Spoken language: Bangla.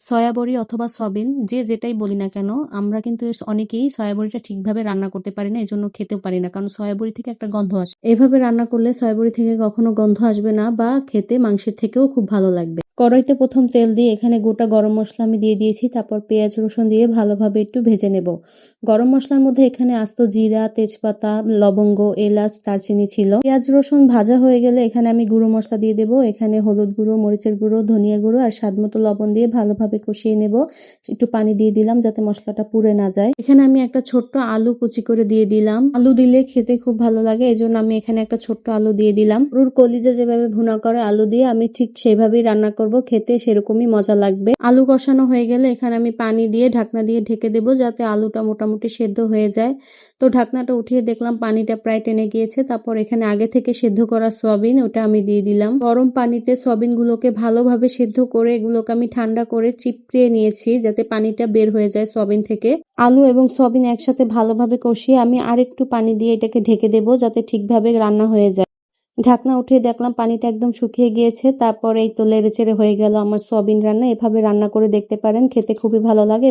সয়া বড়ি অথবা সয়াবিন যে যেটাই বলি না কেন, আমরা কিন্তু অনেকেই সয়া বড়িটা ঠিকভাবে রান্না করতে পারি না, এজন্য খেতেও পারি না, কারণ সয়া বড়ি থেকে একটা গন্ধ আসে। এভাবে রান্না করলে সয়া বড়ি থেকে কখনো গন্ধ আসবে না বা খেতে মাংসের থেকেও খুব ভালো লাগবে। কড়াইতে প্রথম তেল দিয়ে এখানে গোটা গরম মশলা আমি দিয়ে দিয়েছি, তারপর পেঁয়াজ রসুন দিয়ে ভালোভাবে একটু ভেজে নেব। গরম মশলার মধ্যে এখানে আস্ত জিরা, তেজপাতা, লবঙ্গ, এলাচ, দারচিনি ছিল। পেঁয়াজ রসুন ভাজা হয়ে গেলে এখানে আমি গুঁড়ো মশলা দিয়ে দেবো। এখানে হলুদ গুঁড়ো, মরিচের গুঁড়ো, ধনিয়া গুঁড়ো আর স্বাদ মতো লবণ দিয়ে ভালোভাবে কষিয়ে নেব। একটু পানি দিয়ে দিলাম যাতে মশলাটা পুড়ে না যায়। এখানে আমি একটা ছোট্ট আলু কুচি করে দিয়ে দিলাম। আলু দিলে খেতে খুব ভালো লাগে, এজন্য আমি এখানে একটা ছোট্ট আলু দিয়ে দিলাম। গরুর কলিজা যেভাবে ভুনা করে আলু দিয়ে আমি ঠিক সেভাবেই রান্না করব, খেতে সেরকমই মজা লাগবে। আলু কষানো হয়ে গেলে এখানে আমি পানি দিয়ে ঢাকনা দিয়ে ঢেকে দেবো যাতে আলুটা মোটামুটি সেদ্ধ হয়ে যায়। তো ঢাকনাটা উঠিয়ে দেখলাম পানিটা প্রায় টেনে গিয়েছে। তারপর এখানে আগে থেকে সেদ্ধ করা সয়াবিন ওটা আমি দিয়ে দিলাম। গরম পানিতে সয়াবিন গুলোকে ভালোভাবে সেদ্ধ করে এগুলোকে আমি ঠান্ডা করে চিপড়িয়ে নিয়েছি যাতে পানিটা বের হয়ে যায় সয়াবিন থেকে। আলু এবং সয়াবিন একসাথে ভালোভাবে কষিয়ে আমি আরেকটু পানি দিয়ে এটাকে ঢেকে দেবো যাতে ঠিকভাবে রান্না হয়ে যায়। ঢাকনা উঠিয়ে দেখলাম পানিটা একদম শুকিয়ে গিয়েছে। তারপর এই তো নেড়েচেড়ে হয়ে গেল আমার সয়াবিন রান্না। এভাবে রান্না করে দেখতে পারেন, খেতে খুবই ভালো লাগে।